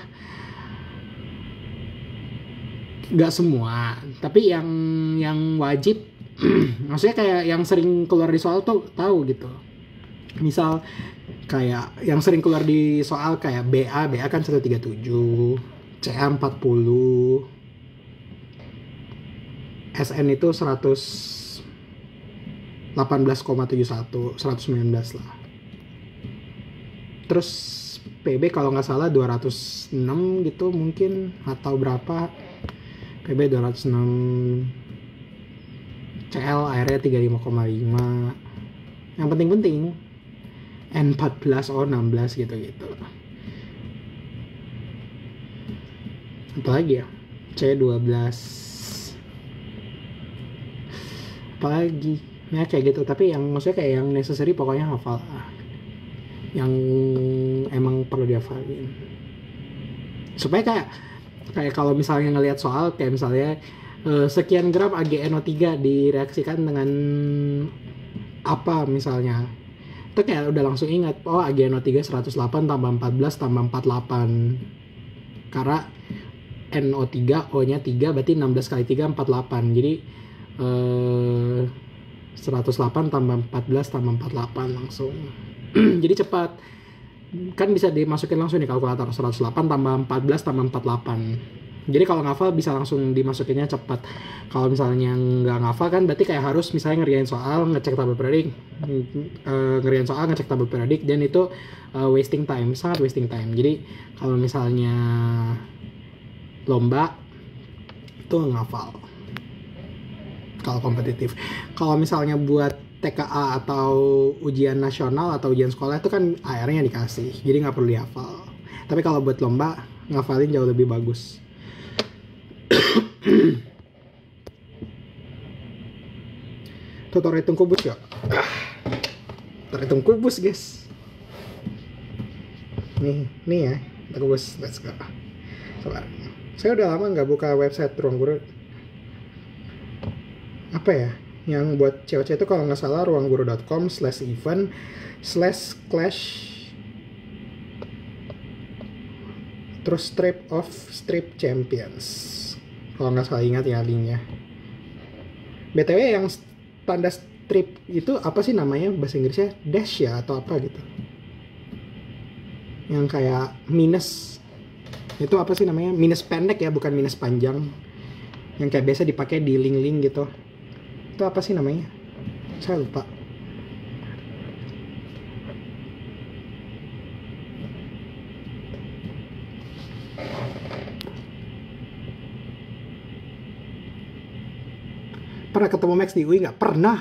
A: Gak semua, tapi yang wajib, maksudnya kayak yang sering keluar di soal tuh tahu gitu. Misal kayak yang sering keluar di soal kayak BA kan 137, CA 40, SN itu 118,71, 119 lah. Terus PB kalau nggak salah 206 gitu mungkin, atau berapa, PB 206, CL akhirnya 35,5. Yang penting-penting N14 O16 gitu-gitu. Apalagi ya, C12, apalagi ya kayak gitu. Tapi yang maksudnya kayak yang necessary pokoknya hafal, yang emang perlu dihafalin, supaya kayak kalau misalnya ngelihat soal kayak misalnya sekian gram AgNO3 direaksikan dengan apa misalnya, itu kayak udah langsung ingat, oh AgNO3 108 tambah 14 tambah 48, karena NO3 O nya 3 berarti 16 kali 3 48, jadi 108 tambah 14 tambah 48 langsung. Jadi cepat, kan bisa dimasukin langsung di kalkulator, 108 tambah 14 tambah 48. Jadi kalau ngafal bisa langsung dimasukinnya cepat. Kalau misalnya nggak ngafal kan berarti kayak harus misalnya ngerjain soal, ngecek tabel periodik, ngerjain soal, ngecek tabel periodik, dan itu wasting time, sangat wasting time. Jadi kalau misalnya lomba itu ngafal kalau kompetitif. Kalau misalnya buat TKA atau ujian nasional atau ujian sekolah itu kan AR-nya dikasih, jadi nggak perlu dihafal. Tapi kalau buat lomba, ngafalin jauh lebih bagus. Tutor hitung kubus ya? Tutor hitung kubus guys. Nih ya, hitung kubus, let's go. Coba. Saya udah lama nggak buka website Ruang Guru. Apa ya? Yang buat cewek-cewek itu kalau nggak salah ruangguru.com/event/clash terus strip champions, kalau nggak salah ingat ya linknya. BTW yang tanda strip itu apa sih namanya bahasa Inggrisnya? Dash ya atau apa gitu, yang kayak minus Itu apa sih namanya? Minus pendek ya, bukan minus panjang. Yang kayak biasa dipakai di link-link gitu. Itu apa sih namanya? Saya lupa. Pernah ketemu Max di UI nggak? Pernah.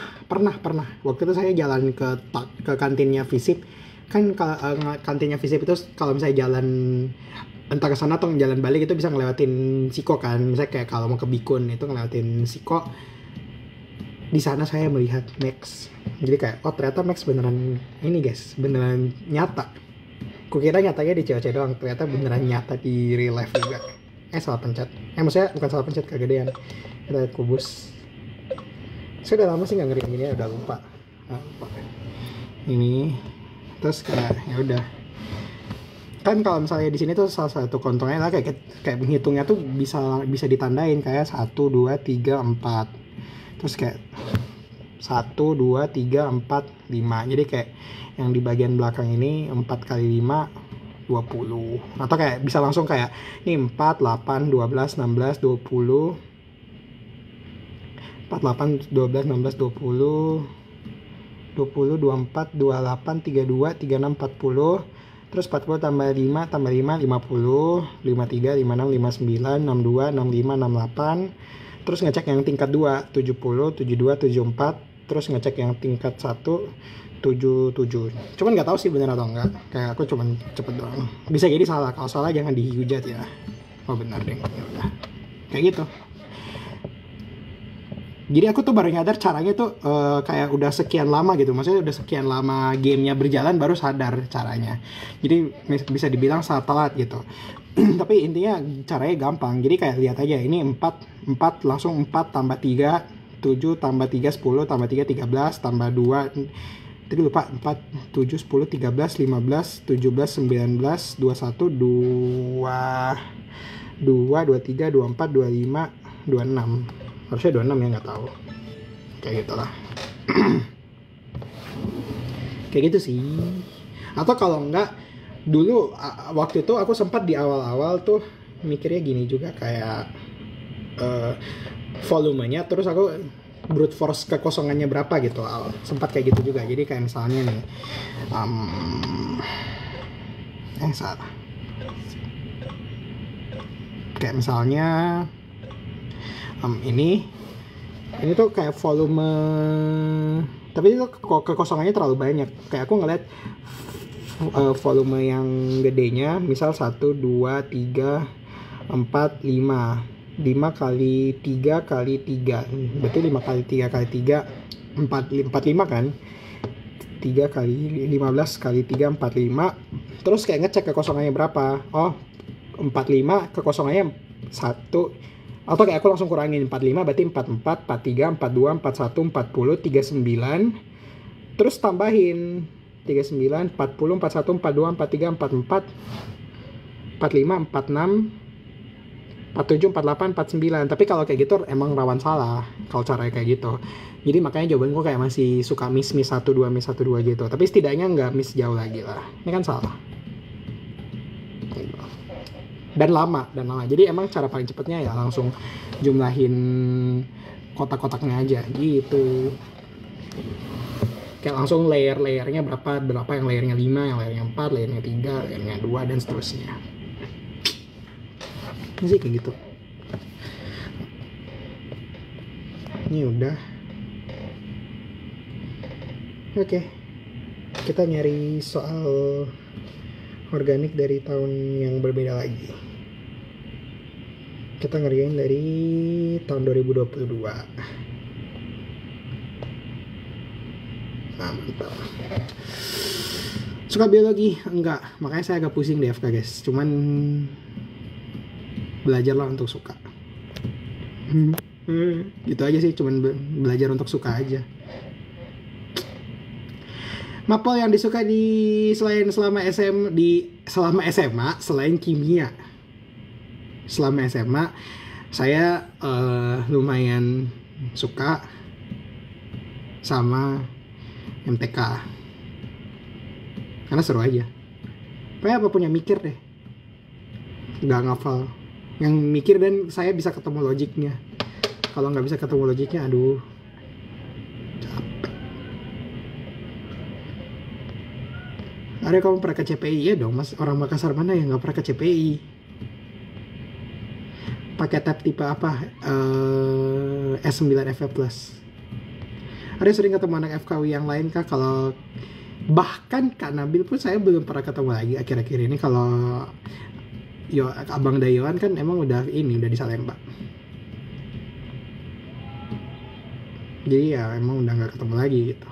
A: Waktu itu saya jalan ke kantinnya Visip. Kan kantinnya Visip itu kalau misalnya jalan entah ke sana atau jalan balik itu bisa ngelewatin Siko kan. Misalnya kayak kalau mau ke Bikun itu ngelewatin Siko. Di sana saya melihat Max. Jadi kayak, oh ternyata Max beneran ini guys, beneran nyata. Kukira nyatanya di cewek doang, ternyata beneran nyata di real life juga. Salah pencet. Maksudnya bukan salah pencet, kegedean. Kita lihat kubus. Saya udah lama sih nggak ngeri gini, udah lupa. Ini terus kayak ya udah. Kan kalau misalnya di sini tuh salah satu kontolnya lah kayak menghitungnya tuh bisa ditandain kayak 1 2 3 4. Terus kayak 1 2 3 4 5. Jadi kayak yang di bagian belakang ini 4 kali 5 20. Atau kayak bisa langsung kayak ini 4 8 12 16 20 4, 8, 12, 16, 20 20, 24, 28, 32, 36, 40. Terus 40 tambah 5, tambah 5, 50 53, 56, 59, 62, 65, 68. Terus ngecek yang tingkat 2 70, 72, 74. Terus ngecek yang tingkat 1 77. Cuman nggak tahu sih bener atau enggak. Kayak aku cuman cepet doang. Bisa jadi salah. Kalau salah jangan dihujat ya. Oh benar deh. Ya udah. Kayak gitu. Jadi aku tuh baru nyadar caranya tuh kayak udah sekian lama gitu. Maksudnya udah sekian lama gamenya berjalan baru sadar caranya. Jadi bisa dibilang sangat telat gitu. Tapi intinya caranya gampang. Jadi kayak lihat aja ini 4 langsung 4 tambah 3 7 tambah 3 10 tambah 3 13 tambah 2 tadi lupa 4 7 10 13 15 17 19 21 2 2 23 24 25 26. Harusnya 26 ya, nggak tahu. Kayak gitulah. Kayak gitu sih. Atau kalau enggak, dulu waktu itu aku sempat di awal-awal tuh mikirnya gini juga kayak volumenya, terus aku brute force kekosongannya berapa gitu. Sempat kayak gitu juga. Jadi kayak misalnya nih salah. Kayak misalnya ini tuh kayak volume, tapi itu kekosongannya terlalu banyak. Kayak aku ngeliat volume yang gedenya misal 1 2 3 4 5 5 kali 3 kali 3 berarti 5 kali 3 kali 3 45 kan, 3 kali 15 kali 3 45. Terus kayak ngecek kekosongannya berapa. Oh 45 kekosongannya 1. Atau kayak aku langsung kurangin 45 berarti 44, 43, 42, 41, 40, 39. Terus tambahin 39, 40, 41, 42, 43, 44, 45, 46, 47, 48, 49. Tapi kalau kayak gitu emang rawan salah kalau caranya kayak gitu. Jadi makanya jawaban gue kayak masih suka miss 1 2 miss 1 2 gitu. Tapi setidaknya nggak miss jauh lagi lah. Ini kan salah. Dan lama. Jadi emang cara paling cepatnya ya langsung jumlahin kotak-kotaknya aja gitu. Kayak langsung layernya berapa yang layernya 5, yang layernya 4, layernya 3, layernya 2 dan seterusnya. Ini sih kayak gitu. Ini udah. Oke. Kita nyari soal organik dari tahun yang berbeda lagi. Kita ngerjain dari tahun 2022. Nah, mantap. Suka biologi? Enggak. Makanya saya agak pusing di FK guys. Cuman belajarlah untuk suka. Gitu aja sih. Cuman belajar untuk suka aja. Mapel yang disuka selama SMA selain kimia. Selama SMA saya lumayan suka sama MTK karena seru aja. Kayak apa punya mikir deh. nggak ngafal, yang mikir dan saya bisa ketemu logiknya. Kalau nggak bisa ketemu logiknya, aduh, capek. Ada kamu pernah ke CPI? Ya dong mas, orang Makassar mana yang nggak pernah ke CPI? Pakai tab tipe apa? S9 FF Plus. Ada sering ketemu anak FKW yang lain kah? Kalau bahkan Kak Nabil pun saya belum pernah ketemu lagi akhir-akhir ini. Kalau Abang Dayoan kan emang udah di Salemba. Jadi ya emang udah nggak ketemu lagi gitu.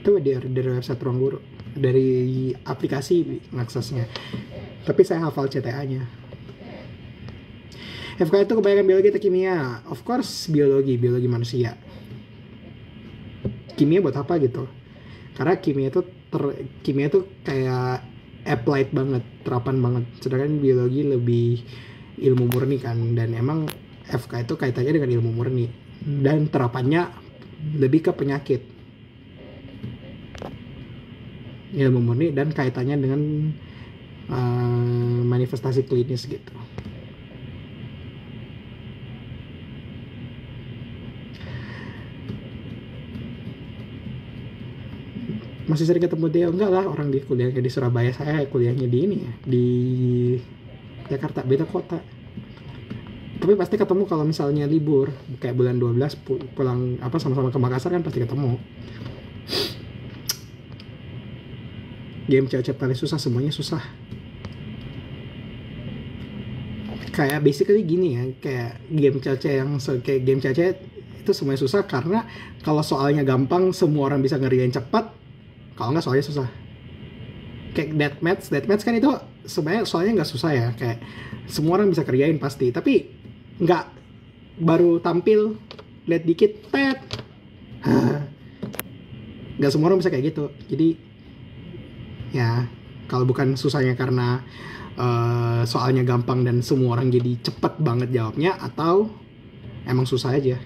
A: Itu dari website Ruang Guru, dari aplikasi ngaksesnya. Tapi saya hafal CTA-nya. FK itu kebanyakan biologi atau kimia? Of course biologi manusia. Kimia buat apa gitu? Karena kimia itu kayak applied banget, terapan banget. Sedangkan biologi lebih ilmu murni kan, dan emang FK itu kaitannya dengan ilmu murni dan terapannya lebih ke penyakit. Ilmu murni dan kaitannya dengan manifestasi klinis gitu. Masih sering ketemu dia? Enggak lah, orang di kuliahnya di Surabaya, saya kuliahnya di ini ya, di Jakarta, beda kota. Tapi pasti ketemu kalau misalnya libur, kayak bulan 12 pulang sama-sama ke Makassar kan pasti ketemu. Game cewek paling susah, semuanya susah. Kayak basically gini ya, kayak game cewek itu semuanya susah karena kalau soalnya gampang semua orang bisa ngerjain cepat. Kalau nggak soalnya susah. Kayak deathmatch kan itu sebenarnya soalnya nggak susah ya, kayak semua orang bisa kerjain pasti. Tapi nggak baru tampil lihat dikit tet, nggak semua orang bisa kayak gitu. Jadi ya kalau bukan susahnya karena soalnya gampang dan semua orang jadi cepet banget jawabnya, atau emang susah aja.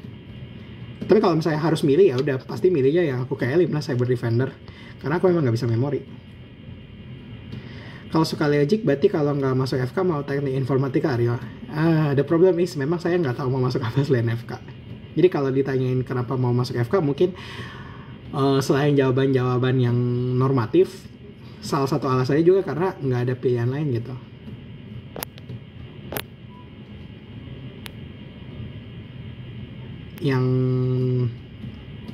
A: Tapi kalau misalnya harus milih, ya udah pasti milihnya yang aku kayak Elim lah, Cyber Defender, karena aku emang nggak bisa memori. Kalau suka logic, berarti kalau nggak masuk FK mau teknik informatika, Aryo. The problem is memang saya nggak tahu mau masuk apa selain FK. Jadi kalau ditanyain kenapa mau masuk FK, mungkin selain jawaban-jawaban yang normatif, salah satu alasannya juga karena nggak ada pilihan lain gitu. Yang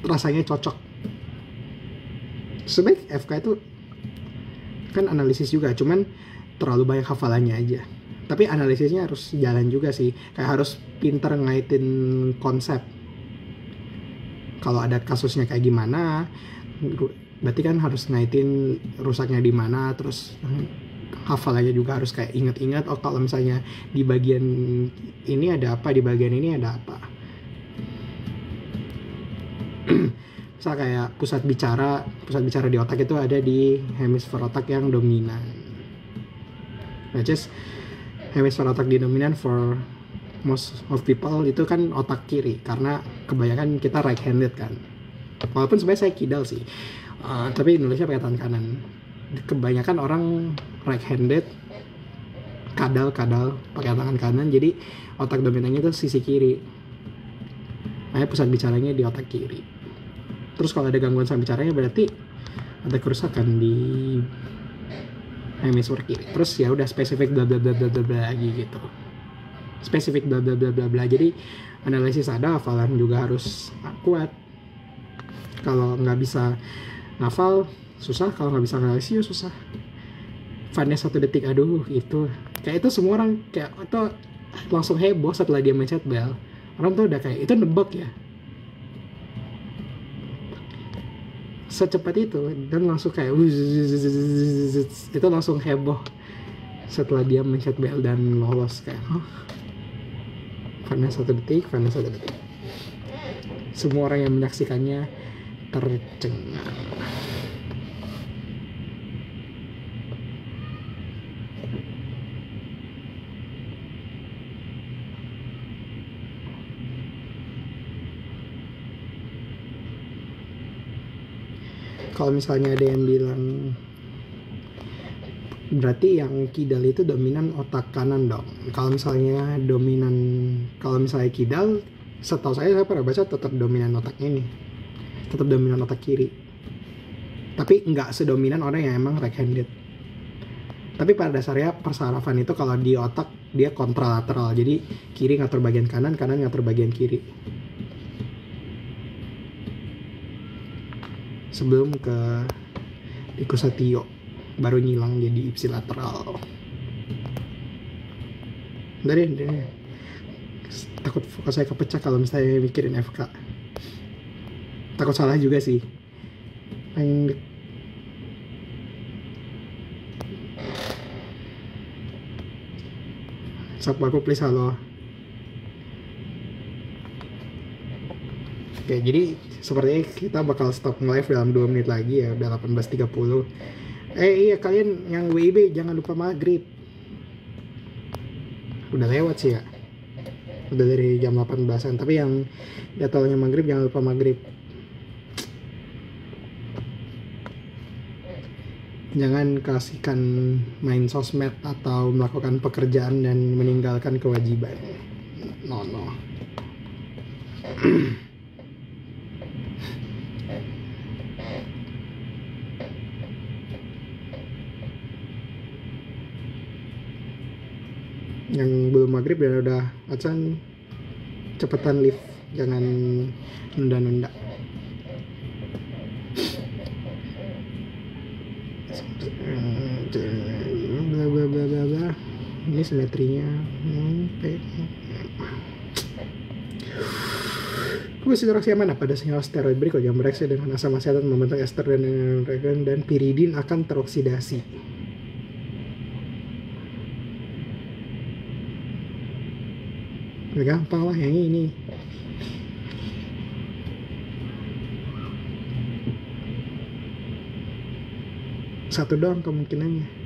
A: rasanya cocok. Sebaik FK itu kan analisis juga, cuman terlalu banyak hafalannya aja. Tapi analisisnya harus jalan juga sih, kayak harus pinter ngaitin konsep. Kalau ada kasusnya kayak gimana, berarti kan harus ngaitin rusaknya di mana, terus hafalannya juga harus kayak inget-inget. Oh kalau misalnya di bagian ini ada apa, di bagian ini ada apa. Misal kayak pusat bicara di otak itu ada di hemisfer otak yang dominan. Which is hemisfer otak di dominan for most of people itu kan otak kiri, karena kebanyakan kita right handed kan. Walaupun sebenarnya saya kidal sih, tapi nulisnya pakai tangan kanan. Kebanyakan orang right handed, kadal pakai tangan kanan, jadi otak dominannya itu sisi kiri. Makanya pusat bicaranya di otak kiri. Terus kalau ada gangguan sama bicaranya berarti ada kerusakan di hemisfer kiri. Terus ya udah spesifik bla bla bla bla bla lagi gitu. Spesifik bla bla bla bla bla. Jadi analisis ada, hafalan juga harus kuat. Kalau nggak bisa ngafal susah, kalau nggak bisa analisis ya susah. Funnya 1 detik, aduh itu kayak itu semua orang kayak itu langsung heboh setelah dia mencet bel. Orang tuh udah kayak itu nebak ya, secepat itu, dan langsung kayak itu langsung heboh setelah dia mencet bel dan lolos kayak Funnya 1 detik. Semua orang yang menyaksikannya tercengang. Kalau misalnya ada yang bilang Berarti yang kidal itu dominan otak kanan dong. Kalau misalnya kidal, setahu saya pernah baca tetap dominan otak ini, tetap dominan otak kiri. Tapi nggak sedominan orang yang emang right handed. Tapi pada dasarnya persarafan itu kalau di otak dia kontralateral, jadi kiri ngatur bagian kanan, kanan ngatur bagian kiri. Sebelum ke Ikusatio baru nyilang jadi ipsilateral. Dari takut fokus saya kepecah kalau misalnya mikirin FK. Takut salah juga sih. Sapa aku please, halo. Oke, jadi sepertinya kita bakal stop live dalam 2 menit lagi ya, udah 18.30. Iya, kalian yang WIB jangan lupa maghrib. Udah lewat sih ya, udah dari jam 18an, tapi yang jadwalnya maghrib jangan lupa maghrib. Jangan kasihkan main sosmed atau melakukan pekerjaan dan meninggalkan kewajiban. No. Yang belum maghrib dan udah acan, cepetan live, jangan nunda-nunda. Bla bla bla. Ini simetrinya. Kubus-interaksi mana pada senyawa steroid berikut yang bereaksi dengan asam asetat membentuk ester dan piridin akan teroksidasi. Gampang lah yang ini. Satu doang kemungkinannya.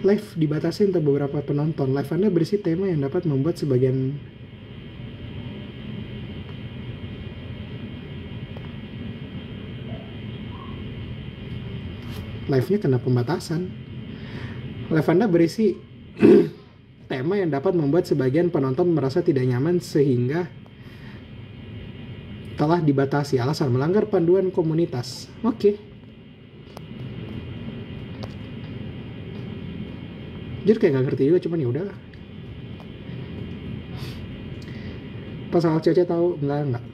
A: Live dibatasi untuk beberapa penonton. Live Anda berisi tema yang dapat membuat sebagian live-nya kena pembatasan. Live Anda berisi tema yang dapat membuat sebagian penonton merasa tidak nyaman sehingga telah dibatasi. Alasan melanggar panduan komunitas. Oke. Jujur kayak gak ngerti juga, cuman ya udah. Pasal cewek tahu enggak.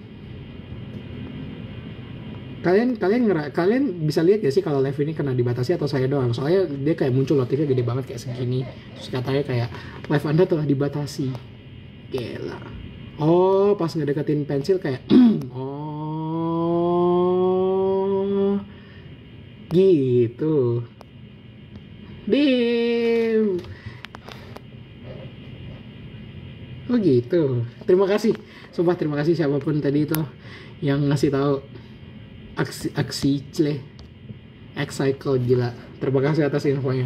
A: Kalian bisa lihat gak sih kalau live ini kena dibatasi atau saya doang? Soalnya dia kayak muncul notifnya gede banget kayak segini. Terus katanya kayak live Anda telah dibatasi. Gila. Oh, pas ngedeketin pensil kayak oh. Gitu. Dim. Oh gitu. Terima kasih. Sumpah terima kasih siapapun tadi itu yang ngasih tahu. Aksi X-Cycle, gila. Terima kasih atas infonya.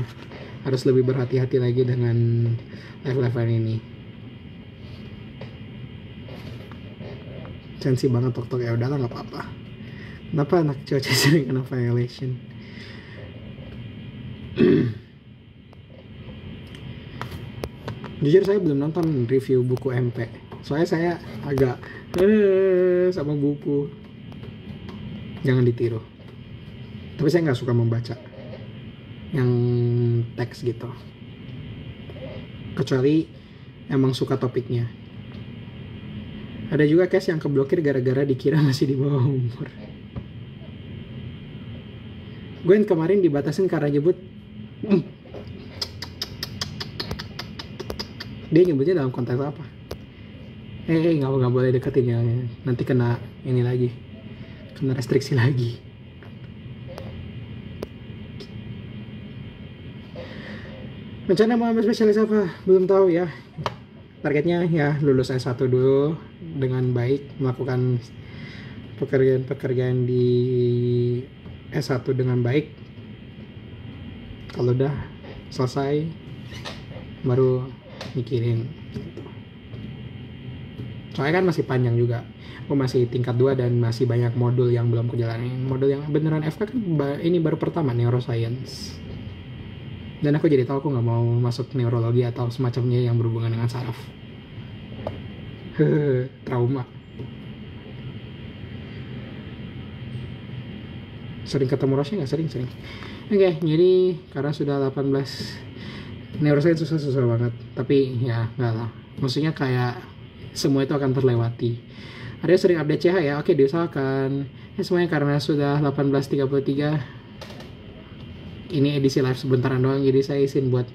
A: Harus lebih berhati-hati lagi dengan live ini. Sensi banget tok ya, udahlah nggak apa-apa. Kenapa anak cuaca sering kena violation? Jujur saya belum nonton review buku MP. Soalnya saya agak sama buku. Jangan ditiru. Tapi saya nggak suka membaca yang teks gitu. Kecuali emang suka topiknya. Ada juga case yang keblokir gara-gara dikira masih di bawah umur. Gue yang kemarin dibatasin karena nyebut dia nyebutnya dalam konteks apa? Nggak boleh deketin ya. Nanti kena ini lagi, kena restriksi lagi. Rencana mau ambil spesialis apa? Belum tahu ya. Targetnya ya lulus S1 dulu dengan baik, melakukan pekerjaan di S1 dengan baik. Kalau udah selesai baru mikirin gitu. Soalnya kan masih panjang juga. Aku masih tingkat 2 dan masih banyak modul yang belum kejalanin. Modul yang beneran FK kan ini baru pertama, neuroscience. Dan aku jadi tahu aku nggak mau masuk neurologi atau semacamnya yang berhubungan dengan saraf. Trauma. Sering ketemu Rosnya nggak? Sering. Oke, jadi karena sudah 18, neuroscience susah banget. Tapi ya nggak lah. Maksudnya kayak semua itu akan terlewati. Ada sering update CH ya, oke diusahakan. Ya semuanya karena sudah 18.33. Ini edisi live sebentaran doang, jadi saya izin buat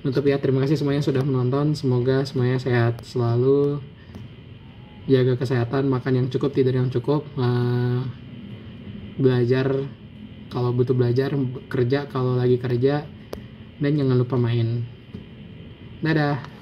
A: nutup ya. Terima kasih semuanya sudah menonton. Semoga semuanya sehat selalu. Jaga kesehatan, makan yang cukup, tidur yang cukup. Belajar kalau butuh belajar, kerja kalau lagi kerja. Dan jangan lupa main. Dadah.